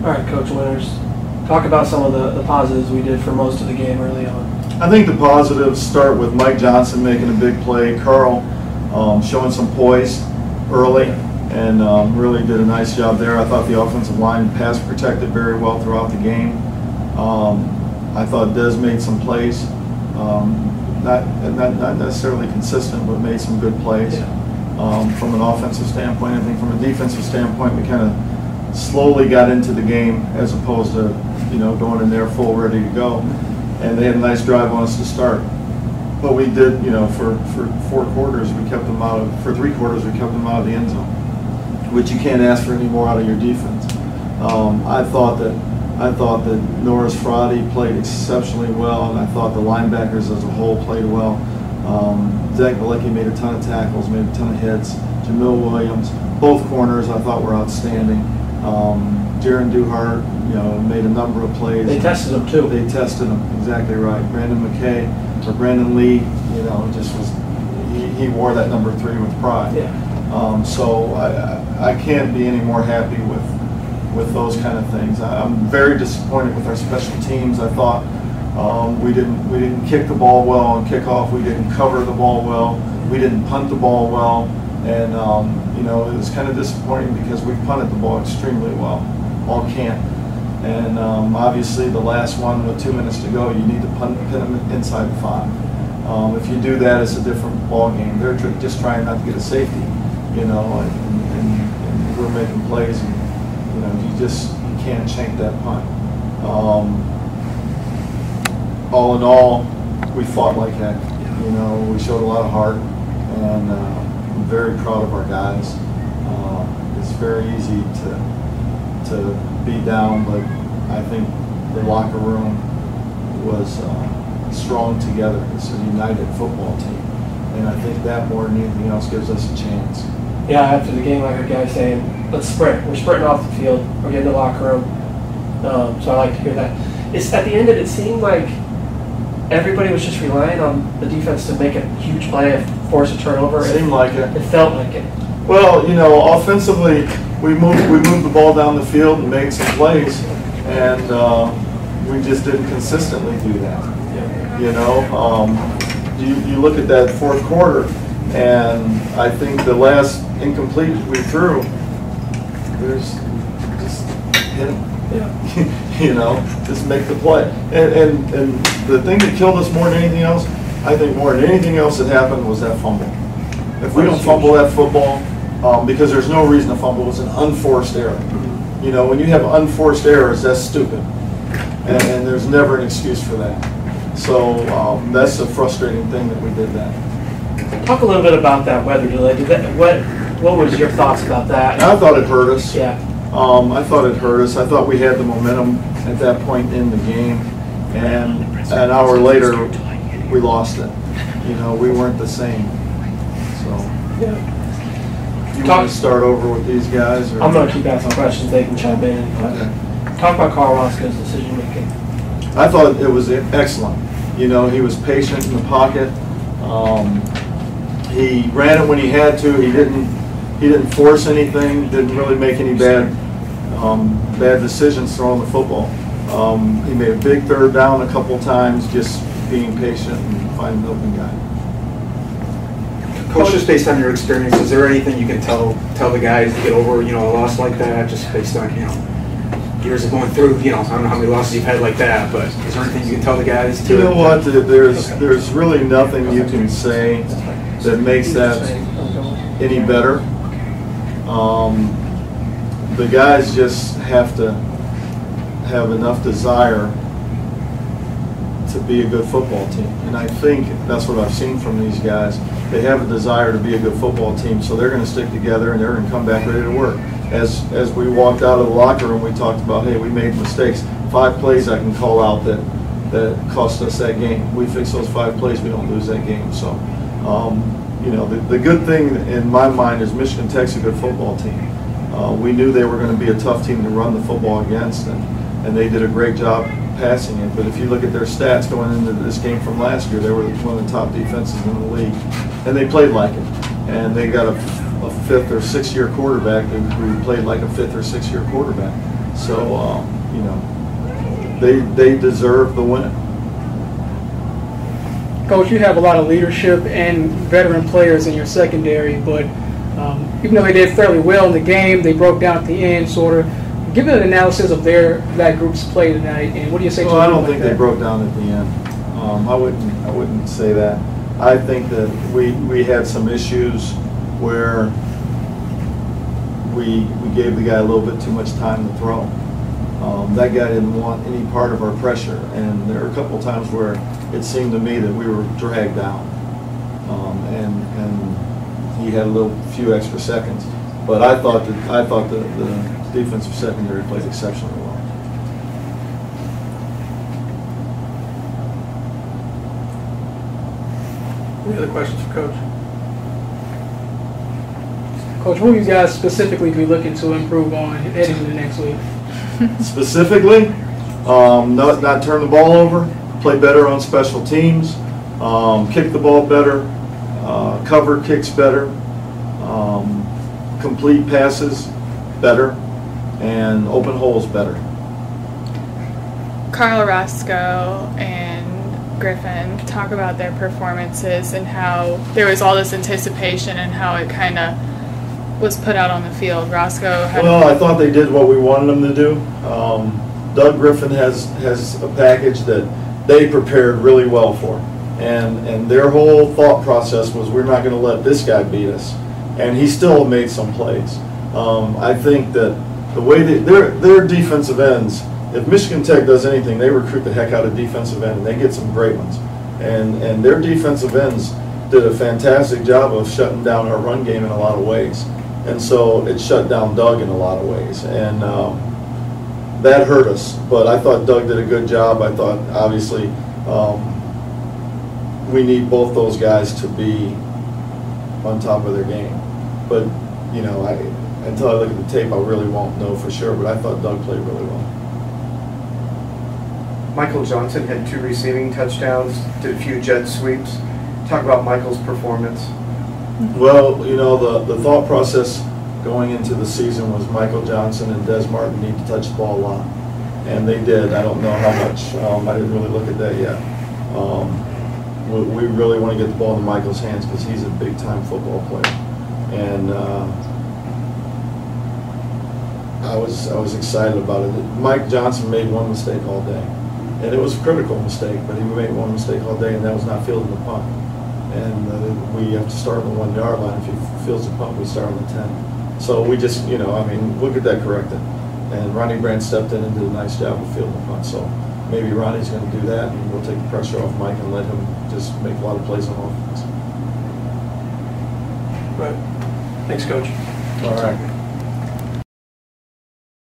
All right, Coach Winters, talk about some of the positives we did for most of the game early on. I think the positives start with Mike Johnson making a big play, Carl showing some poise early, and really did a nice job there. I thought the offensive line pass protected very well throughout the game. I thought Des made some plays, not necessarily consistent, but made some good plays. From an offensive standpoint. I think from a defensive standpoint, we kind of slowly got into the game as opposed to, going in there full ready to go. And they had a nice drive on us to start. But we did, for 4 quarters, we kept them out of, for 3 quarters, we kept them out of the end zone, which you can't ask for any more out of your defense. I thought that Norris Frati played exceptionally well, and I thought the linebackers as a whole played well. Zach Galecki made a ton of tackles, made a ton of hits. Jamil Williams, both corners I thought were outstanding. Jaron Duhart, made a number of plays. They tested him too. They tested him, exactly right. Brandon Lee, just was, he wore that number 3 with pride. Yeah. So I can't be any more happy with those kind of things. I'm very disappointed with our special teams. I thought we didn't kick the ball well on kickoff. We didn't cover the ball well. We didn't punt the ball well. And it was kind of disappointing because we punted the ball extremely well, all camp. And obviously the last one with 2 minutes to go, you need to pin them inside the 5. If you do that, it's a different ball game. They're just trying not to get a safety, and we're making plays, and you can't shank that punt. All in all, we fought like heck. We showed a lot of heart, and I'm very proud of our guys. It's very easy to be down, but I think the locker room was strong together. It's a united football team, and I think that more than anything else gives us a chance. Yeah, after the game, I heard guys saying, let's sprint. We're sprinting off the field. We're getting to the locker room. So I like to hear that. At the end of it, it seemed like everybody was just relying on the defense to make a huge play and force a turnover. It seemed like it. It felt like it. Well, offensively, we moved the ball down the field and made some plays, and we just didn't consistently do that. You look at that 4th quarter, and I think the last incomplete we threw, there's just hit him. Yeah. Just make the play. And the thing that killed us more than anything else, I think more than anything else that happened, was that fumble. If we don't fumble that football, because there's no reason to fumble, it's an unforced error. When you have unforced errors, that's stupid. And there's never an excuse for that. So that's a frustrating thing that we did that. Talk a little bit about that weather delay. What was your thoughts about that? I thought it hurt us. Yeah. I thought it hurt us. I thought we had the momentum at that point in the game, and an hour later, we lost it. We weren't the same. So, yeah. You want to start over with these guys? Or? I'm going to keep asking questions. They can chime in. Okay. Talk about Carl Roscoe's decision making. I thought it was excellent. He was patient in the pocket. He ran it when he had to. He didn't force anything. Didn't really make any bad decisions throwing the football. He made a big 3rd down a couple times, just being patient and finding an open guy. Coach, just based on your experience, is there anything you can tell the guys to get over, a loss like that, just based on, years of going through, I don't know how many losses you've had like that, but is there anything you can tell the guys to? You know what, there's really nothing you can say that makes that any better. The guys just have to have enough desire to be a good football team, and I think that's what I've seen from these guys. They have a desire to be a good football team, so they're going to stick together and they're going to come back ready to work. As we walked out of the locker room, we talked about, hey, we made mistakes. 5 plays I can call out that cost us that game. We fix those 5 plays, we don't lose that game. So, the good thing in my mind is Michigan Tech's a good football team. We knew they were going to be a tough team to run the football against, and they did a great job passing it. But if you look at their stats going into this game from last year, they were one of the top defenses in the league, and they played like it. And they got a 5th or 6th year quarterback who played like a 5th or 6th year quarterback. So, you know, they deserve the win. Coach, you have a lot of leadership and veteran players in your secondary, but even though they did fairly well in the game, they broke down at the end, sort of. Give an analysis of that group's play tonight, and what do you say to them? Well, I don't think they broke down at the end. I wouldn't say that. I think that we had some issues where we gave the guy a little bit too much time to throw. That guy didn't want any part of our pressure, and there were a couple of times where it seemed to me that we were dragged down, and he had a few extra seconds. But I thought the defensive secondary played exceptionally well. Any other questions for Coach? Coach, what will you guys specifically be looking to improve on heading into next week? Specifically, not turn the ball over, play better on special teams, kick the ball better, cover kicks better, complete passes better, and open holes better. Carl Roscoe and Griffin talk about their performances and how there was all this anticipation and how it kind of was put out on the field. Roscoe had I thought they did what we wanted them to do. Doug Griffin has a package that they prepared really well for, and their whole thought process was, we're not going to let this guy beat us, and he still made some plays. I think that the way their defensive ends, if Michigan Tech does anything, they recruit the heck out of defensive end, and they get some great ones. And their defensive ends did a fantastic job of shutting down our run game in a lot of ways. And so it shut down Doug in a lot of ways. And that hurt us. But I thought Doug did a good job. I thought, obviously, we need both those guys to be on top of their game. But, you know, until I look at the tape, I really won't know for sure. But I thought Doug played really well. Michael Johnson had 2 receiving touchdowns, did a few jet sweeps. Talk about Michael's performance. Well, you know, the thought process going into the season was Michael Johnson and Des Martin need to touch the ball a lot. And they did. I don't know how much. I didn't really look at that yet. We really want to get the ball in Michael's hands because he's a big-time football player. And I was excited about it. Mike Johnson made one mistake all day. And it was a critical mistake, but he made one mistake all day, and that was not fielding the punt. And we have to start on the 1 yard line. If he fields the punt, we start on the 10. So we just, you know, I mean, we'll get that corrected. And Ronnie Brandt stepped in and did a nice job of fielding the punt. So maybe Ronnie's going to do that, and we'll take the pressure off Mike and let him just make a lot of plays on offense. Right. Thanks, Coach. All right.